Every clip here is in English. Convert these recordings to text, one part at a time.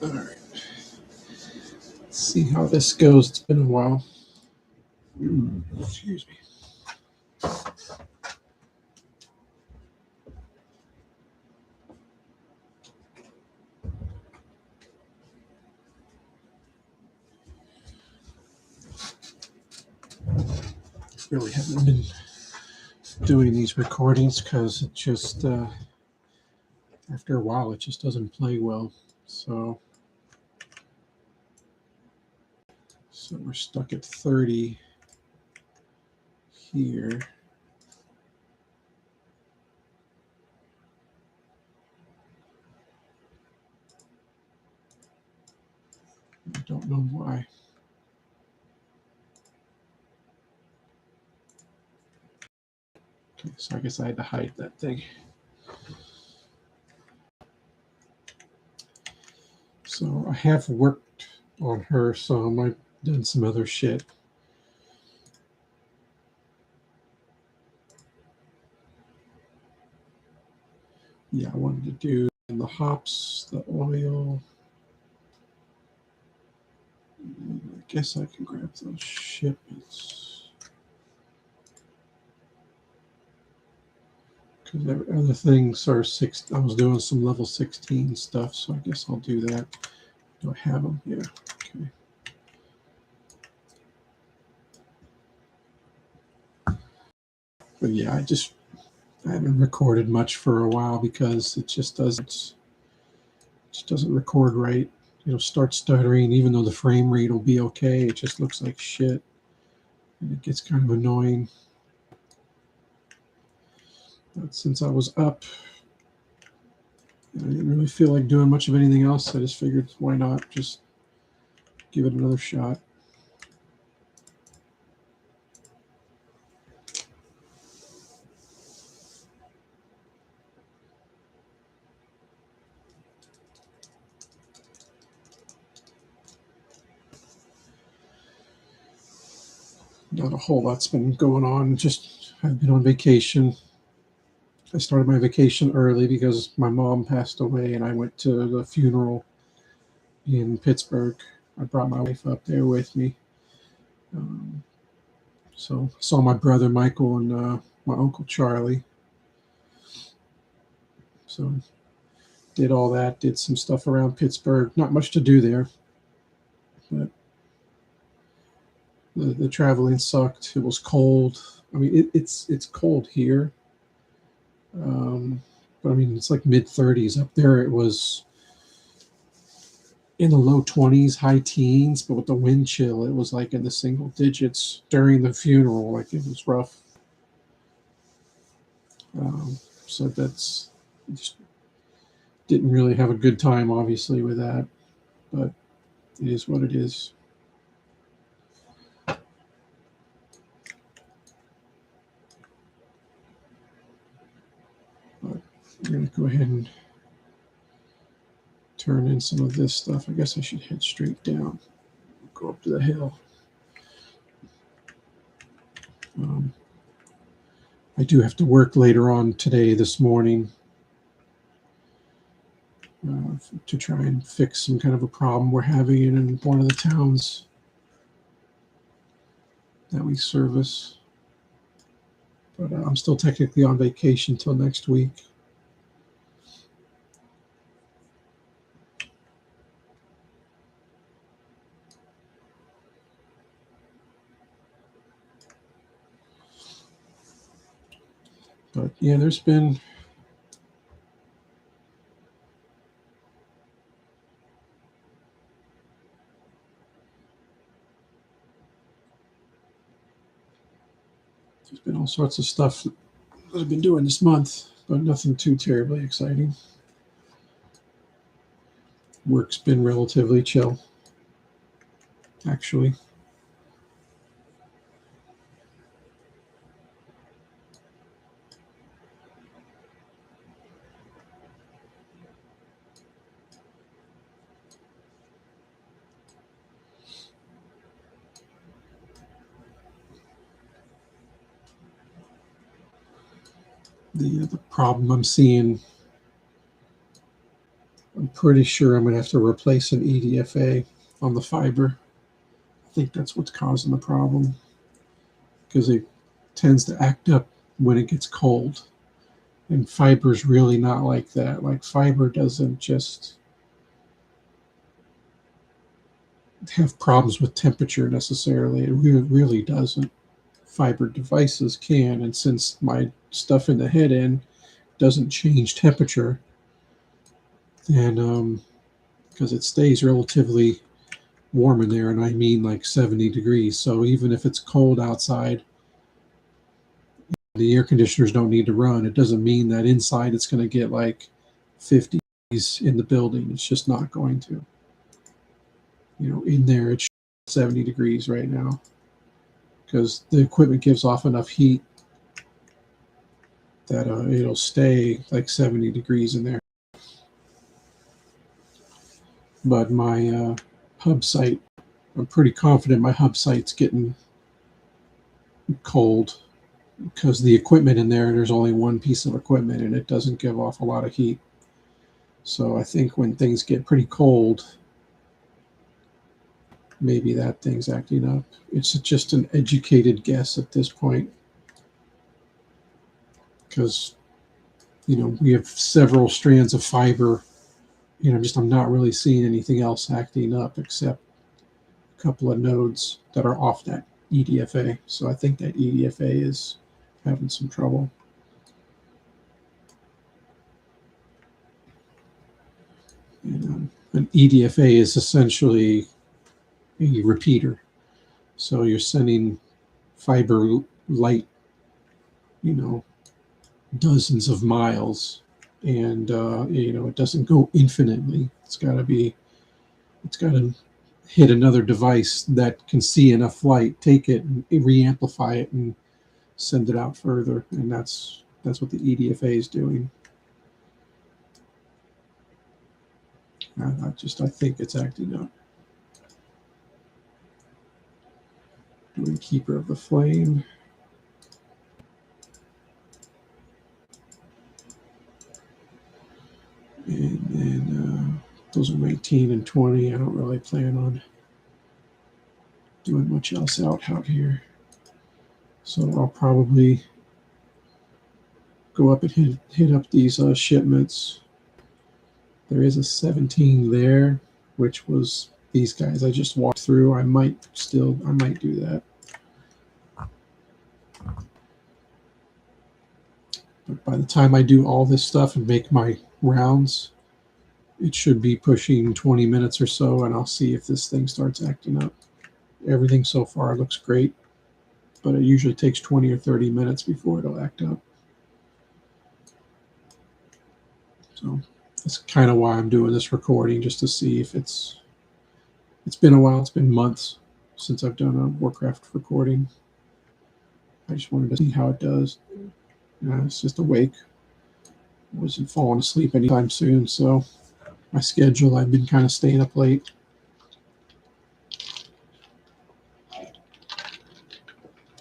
All right. Let's see how this goes. It's been a while. Excuse me. Really haven't been doing these recordings because it just, after a while, it just doesn't play well. So we're stuck at 30 here. I don't know why. Okay, so I guess I had to hide that thing. So I have worked on her some. I've done some other shit. Yeah, I wanted to do the hops, the oil. I guess I can grab those shipments. Because other things are I was doing some level 16 stuff, so I guess I'll do that. Do I have them? Yeah. Okay. But yeah, I haven't recorded much for a while because it just doesn't record right. It'll start stuttering, even though the frame rate will be okay. It just looks like shit, and it gets kind of annoying. But since I was up, I didn't really feel like doing much of anything else. I just figured, why not just give it another shot. Not a whole lot's been going on. Just I've been on vacation. I started my vacation early because my mom passed away, and I went to the funeral in Pittsburgh. I brought my wife up there with me. Um, so I saw my brother Michael and my uncle Charlie. So did all that. Did some stuff around Pittsburgh. Not much to do there, but the traveling sucked. It was cold. I mean, it's cold here. But I mean, it's like mid 30s up there. It was in the low 20s, high teens, but with the wind chill, it was like in the single digits during the funeral. Like it was rough. Um, so that's just didn't really have a good time, obviously, with that. But it is what it is. But I'm gonna go ahead and turn in some of this stuff. I guess I should head straight down, go up to the hill. Um, I do have to work later on today, this morning, to try and fix some kind of a problem we're having in one of the towns that we service. But I'm still technically on vacation till next week. But yeah, there's been all sorts of stuff that I've been doing this month, but nothing too terribly exciting. Work's been relatively chill, actually. The problem I'm pretty sure I'm going to have to replace an EDFA on the fiber. I think that's what's causing the problem, because it tends to act up when it gets cold. And fiber's really not like that. Like, fiber doesn't just have problems with temperature necessarily. It really doesn't. Fiber devices can, and since my stuff in the head end doesn't change temperature, then because it stays relatively warm in there, and I mean like 70 degrees. So even if it's cold outside, the air conditioners don't need to run. It doesn't mean that inside it's going to get like 50 in the building. It's just not going to. You know, in there it's 70 degrees right now because the equipment gives off enough heat that it'll stay like 70 degrees in there. But my hub site, I'm pretty confident my hub site's getting cold because the equipment in there's only one piece of equipment and it doesn't give off a lot of heat. So I think when things get pretty cold, maybe that thing's acting up. It's just an educated guess at this point, because we have several strands of fiber. I'm not really seeing anything else acting up except a couple of nodes that are off that EDFA. So I think that EDFA is having some trouble. And an EDFA is essentially a repeater. So you're sending fiber light, dozens of miles, and it doesn't go infinitely. It's got to hit another device that can see enough light, take it, and re-amplify it, and send it out further. And that's what the EDFA is doing. I think it's acting up. Doing Keeper of the Flame. And then those are 19 and 20. I don't really plan on doing much else out here. So I'll probably go up and hit up these shipments. There is a 17 there, which was these guys I just walked through. I might do that. But by the time I do all this stuff and make my rounds, it should be pushing 20 minutes or so, and I'll see if this thing starts acting up. Everything so far looks great, but it usually takes 20 or 30 minutes before it'll act up. So that's kind of why I'm doing this recording, just to see if it's been a while. It's been months since I've done a Warcraft recording. I just wanted to see how it does. It's just awake. I wasn't falling asleep anytime soon, so my schedule, I've been kind of staying up late.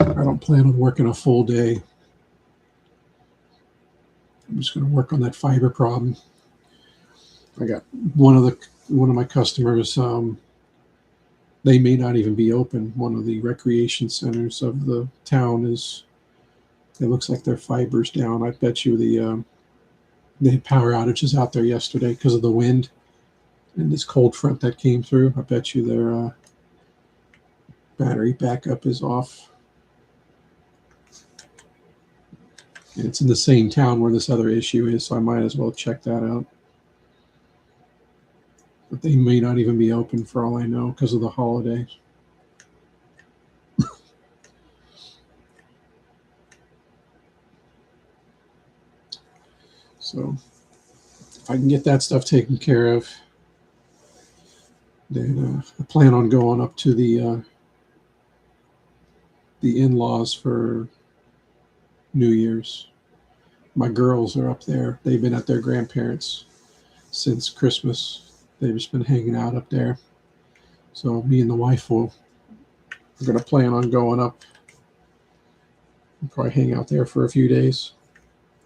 I don't plan on working a full day. I'm just going to work on that fiber problem. I got one of my customers. They may not even be open. One of the recreation centers of the town it looks like their fiber's down. I bet you they had power outages out there yesterday because of the wind and this cold front that came through. I bet you their battery backup is off. And it's in the same town where this other issue is, so I might as well check that out. But they may not even be open for all I know because of the holidays. So if I can get that stuff taken care of, then I plan on going up to the in-laws for New Year's. My girls are up there. They've been at their grandparents' since Christmas. They've just been hanging out up there. So me and the wife we're going to plan on going up and probably hang out there for a few days.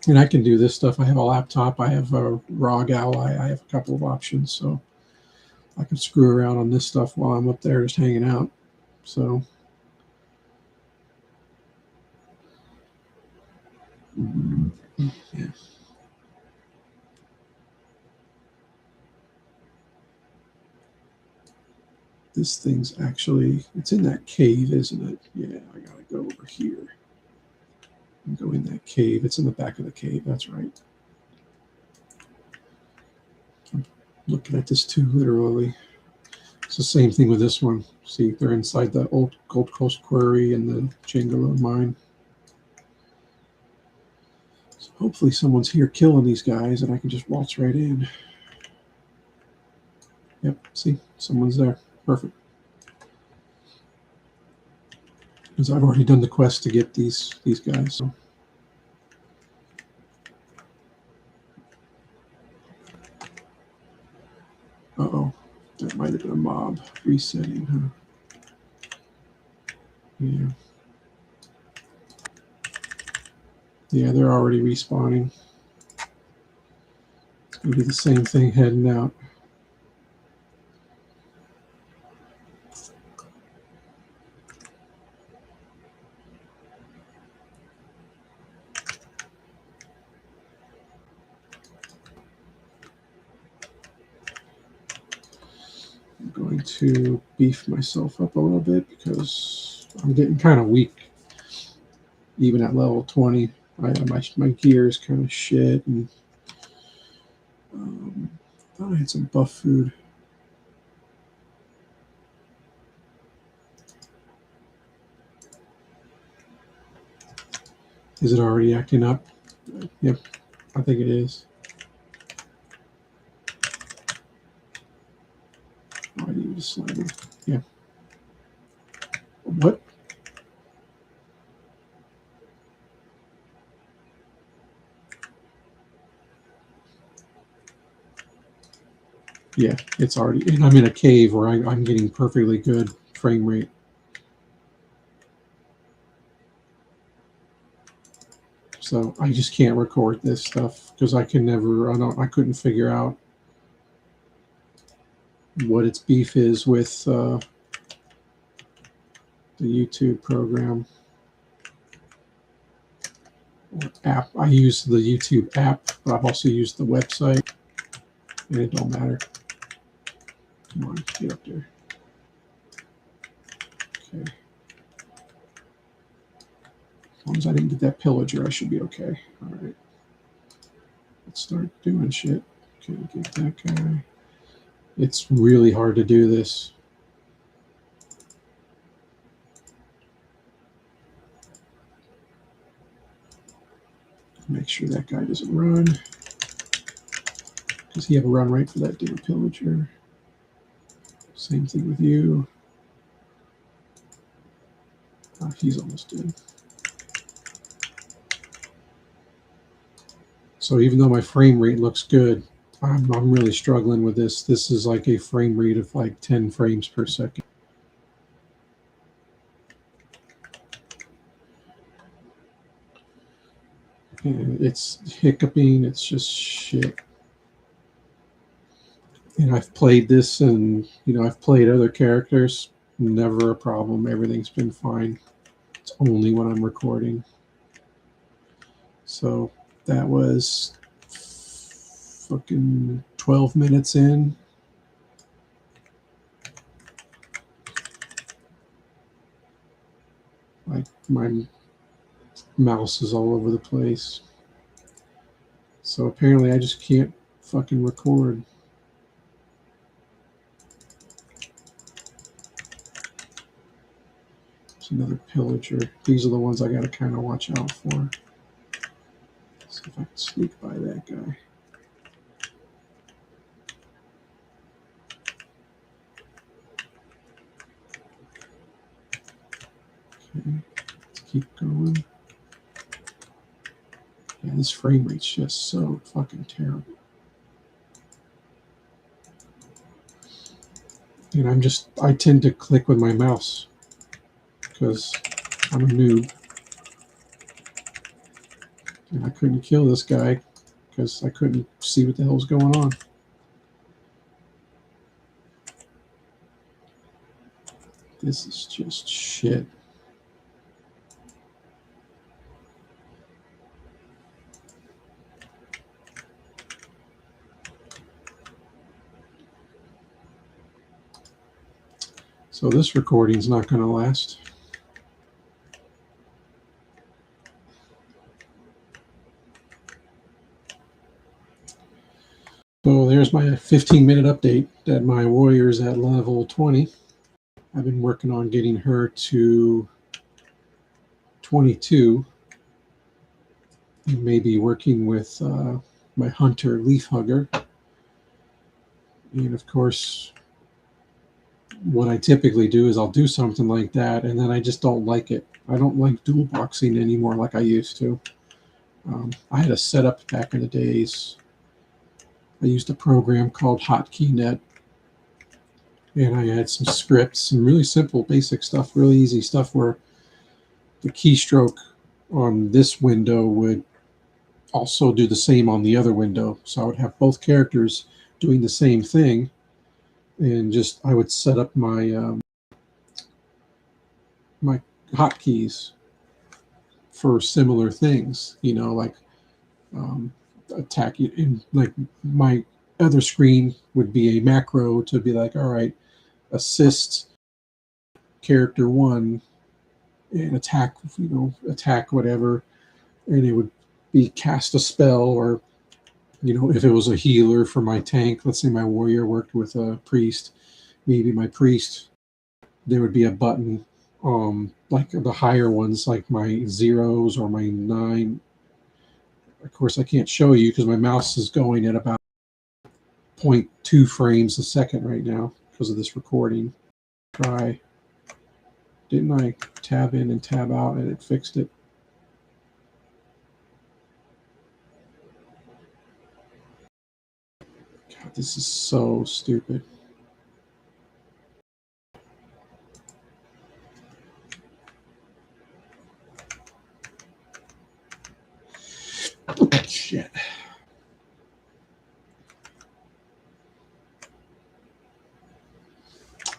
And I can do this stuff. I have a laptop. I have a ROG Ally. I have a couple of options, so I can screw around on this stuff while I'm up there just hanging out. So yeah. This thing's actually, it's in that cave, isn't it? Yeah, I gotta go over here and go in that cave. It's in the back of the cave. That's right. I'm looking at this too, literally. It's the same thing with this one. See, they're inside the old Gold Coast Quarry and the Jangalo mine. So hopefully someone's here killing these guys and I can just waltz right in. Yep, see, someone's there. Perfect. Because I've already done the quest to get these guys. So. Uh-oh. That might have been a mob resetting, huh? Yeah. Yeah, they're already respawning. It's going to be the same thing heading out. I'm going to beef myself up a little bit because I'm getting kind of weak. Even at level 20, my gear is kind of shit. And I thought I had some buff food. Is it already acting up? Yep, I think it is. Oh, I need to slide it. Yeah. What? Yeah, it's already, and I'm in a cave where I'm getting perfectly good frame rate. So I just can't record this stuff because I can never, I couldn't figure out what its beef is with the YouTube program or app. I use the YouTube app, but I've also used the website, and it don't matter. Come on, get up there. Okay. As long as I didn't get that pillager, I should be okay. All right. Let's start doing shit. Okay, get that guy. It's really hard to do this. Make sure that guy doesn't run. Does he have a run right for that damn pillager? Same thing with you. Oh, he's almost dead. So even though my frame rate looks good, I'm really struggling with this. This is like a frame rate of like 10 frames per second. And it's hiccuping. It's just shit. And I've played this, and I've played other characters. Never a problem. Everything's been fine. It's only when I'm recording. So that was fucking 12 minutes in. Like my mouse is all over the place. So apparently I just can't fucking record. It's another pillager. These are the ones I gotta kind of watch out for. See if I can sneak by that guy. Okay, let's keep going. Yeah, this frame rate's just so fucking terrible. And I tend to click with my mouse because I'm a noob. And I couldn't kill this guy because I couldn't see what the hell was going on. This is just shit. So this recording's not going to last. So there's my 15-minute update that my warrior's at level 20. I've been working on getting her to 22. And maybe working with my hunter leaf hugger. And of course, what I typically do is I'll do something like that, and then I just don't like it. I don't like dual boxing anymore like I used to. I had a setup back in the days. I used a program called HotKeyNet, and I had some scripts, some really simple, basic stuff, really easy stuff where the keystroke on this window would also do the same on the other window. So I would have both characters doing the same thing, and just I would set up my my hotkeys for similar things, you know, like attack. And like my other screen would be a macro to be like, all right, assist character one and attack, you know, attack whatever, and it would be cast a spell, or you know, if it was a healer for my tank, let's say my warrior worked with a priest, maybe my priest, there would be a button, like the higher ones, like my zeros or my 9. Of course, I can't show you because my mouse is going at about 0.2 frames a second right now because of this recording. Try. Didn't I tab in and tab out and it fixed it? God, this is so stupid. Shit.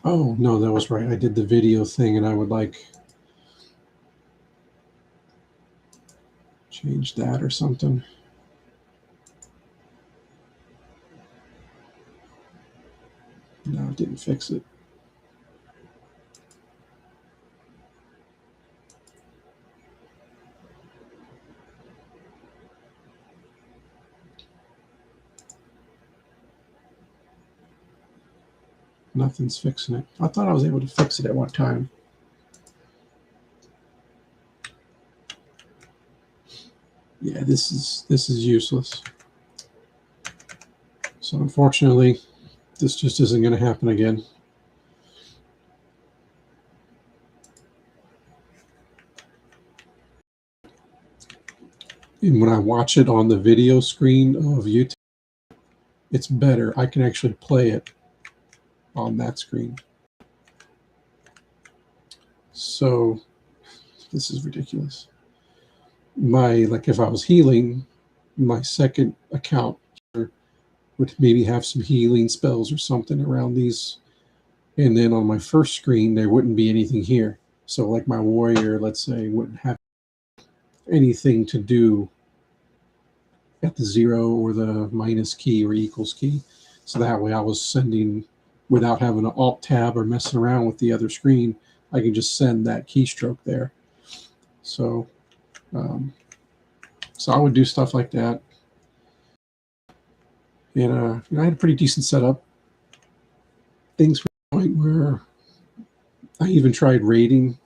Oh, no, that was right. I did the video thing and I would like change that or something. No, it didn't fix it. Nothing's fixing it. I thought I was able to fix it at one time. Yeah, this is useless. So unfortunately, this just isn't going to happen again. And when I watch it on the video screen of YouTube, it's better. I can actually play it on that screen. So this is ridiculous. Like if I was healing, my second account would maybe have some healing spells or something around these. And then on my first screen, there wouldn't be anything here. So like my warrior, let's say, wouldn't have anything to do at the 0 or the minus key or equals key. So that way I was sending, without having an alt tab or messing around with the other screen, I can just send that keystroke there. So, so I would do stuff like that. And I had a pretty decent setup. Things were to the point where I even tried raiding,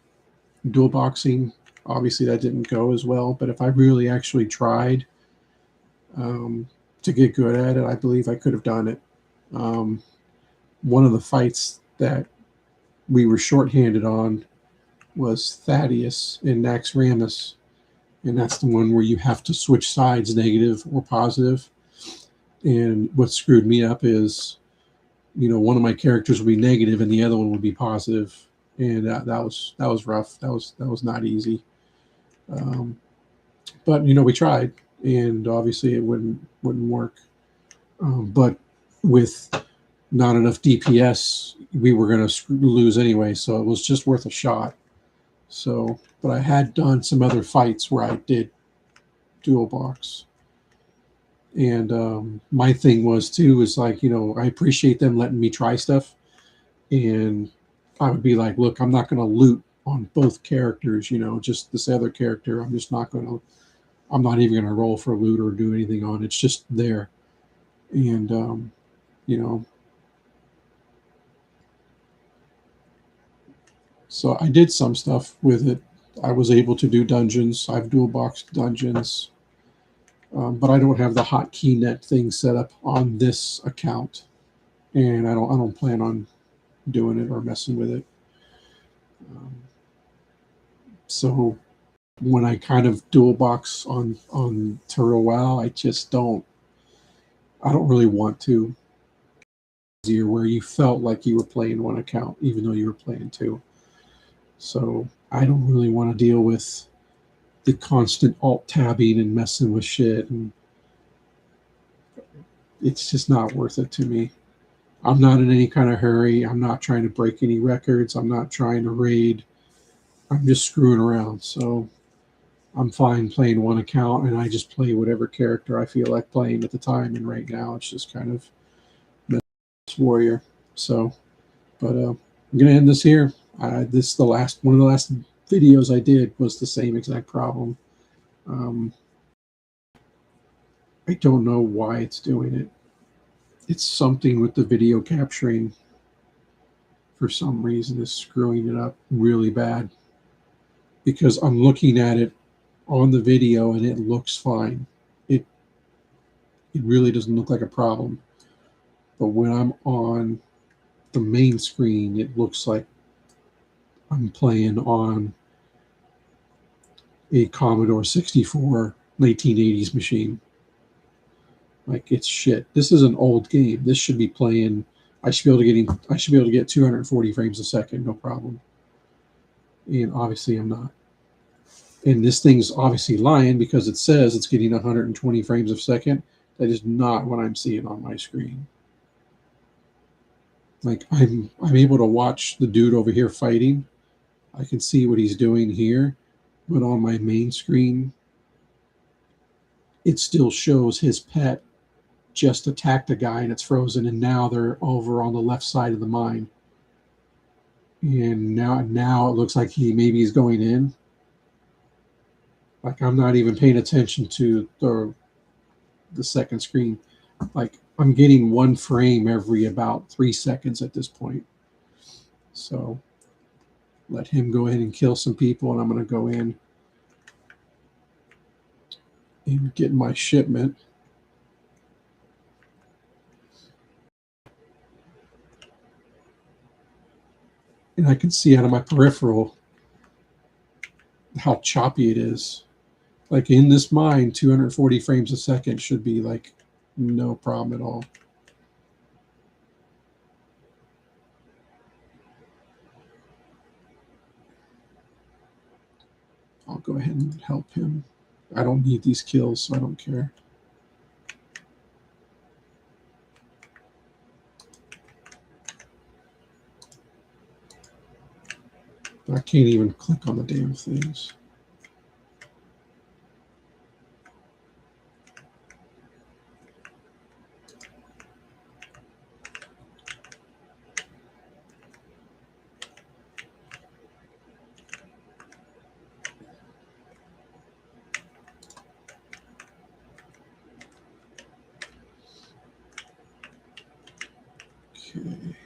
dual boxing. Obviously that didn't go as well, but if I really actually tried to get good at it, I believe I could have done it. One of the fights that we were shorthanded on was Thaddeus in Nax Ramus, and that's the one where you have to switch sides, negative or positive. And what screwed me up is, you know, one of my characters would be negative and the other one would be positive, and that was rough. That was not easy. But we tried, and obviously it wouldn't work. But with not enough DPS, we were going to lose anyway. So it was just worth a shot. So, but I had done some other fights where I did dual box, and my thing was too is like I appreciate them letting me try stuff, and I would be like, look, I'm not going to loot on both characters. Just this other character, I'm just not going to. I'm not even going to roll for loot or do anything on. It's just there, and you know. So I did some stuff with it. I was able to do dungeons. I've dual boxed dungeons, but I don't have the hotkey net thing set up on this account, and I don't plan on doing it or messing with it. Um, so when I kind of dual box on TWoW, I just don't. I don't really want to. Easier where you felt like you were playing one account, even though you were playing two. So I don't really want to deal with the constant alt tabbing and messing with shit, and it's just not worth it to me. I'm not in any kind of hurry. I'm not trying to break any records. I'm not trying to raid. I'm just screwing around. So I'm fine playing one account, and I just play whatever character I feel like playing at the time. And right now, it's just kind of warrior. So, but I'm gonna end this here. This the last one of the last videos I did was the same exact problem. Um, I don't know why it's doing it. It's something with the video capturing for some reason is screwing it up really bad, because I'm looking at it on the video and it looks fine. It it really doesn't look like a problem. But when I'm on the main screen, it looks like I'm playing on a Commodore 64 1980s machine. Like, it's shit. This is an old game. This should be playing. I should be able to get 240 frames a second, no problem. And obviously, I'm not. And this thing's obviously lying because it says it's getting 120 frames a second. That is not what I'm seeing on my screen. Like, I'm able to watch the dude over here fighting. I can see what he's doing here, but on my main screen, it still shows his pet just attacked a guy and it's frozen, and now they're over on the left side of the mine. And now it looks like he's going in. Like, I'm not even paying attention to the second screen. Like, I'm getting one frame every about 3 seconds at this point. So let him go ahead and kill some people, and I'm going to go in and get my shipment. And I can see out of my peripheral how choppy it is. Like, in this mine, 240 frames a second should be like no problem at all. I'll go ahead and help him. I don't need these kills, so I don't care. I can't even click on the damn things. Okay.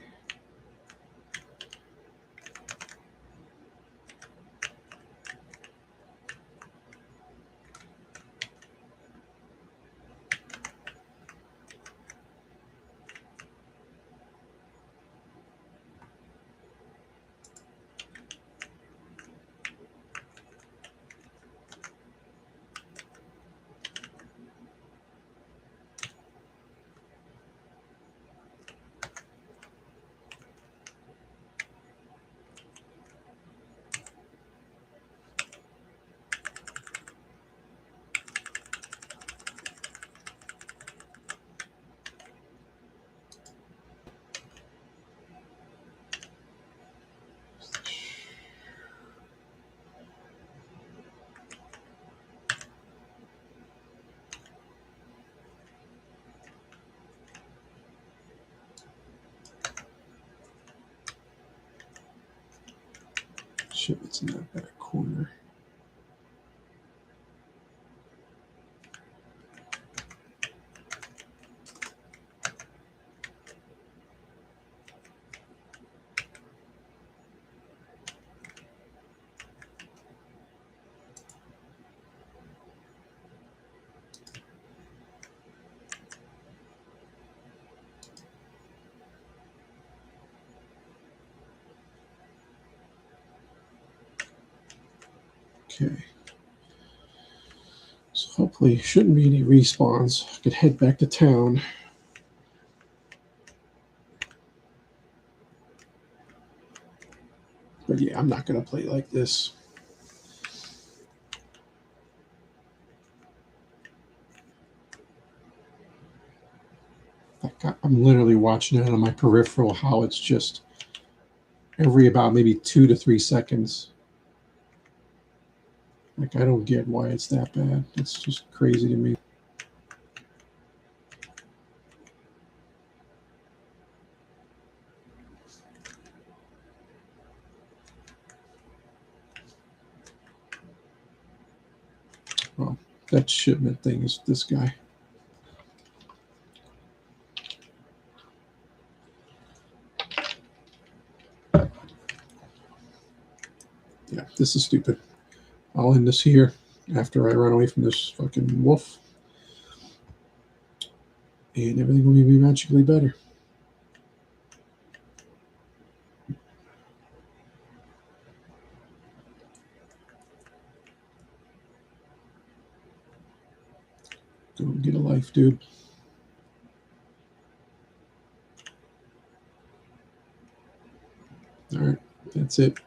Shit, it's in that back corner. Okay. So hopefully shouldn't be any respawns. I could head back to town. But yeah, I'm not going to play like this. I'm literally watching it on my peripheral, how it's just every about maybe 2 to 3 seconds. Like, I don't get why it's that bad. It's just crazy to me. Well, that shipment thing is this guy. Yeah, this is stupid. I'll end this here after I run away from this fucking wolf. And everything will be magically better. Go get a life, dude. All right, that's it.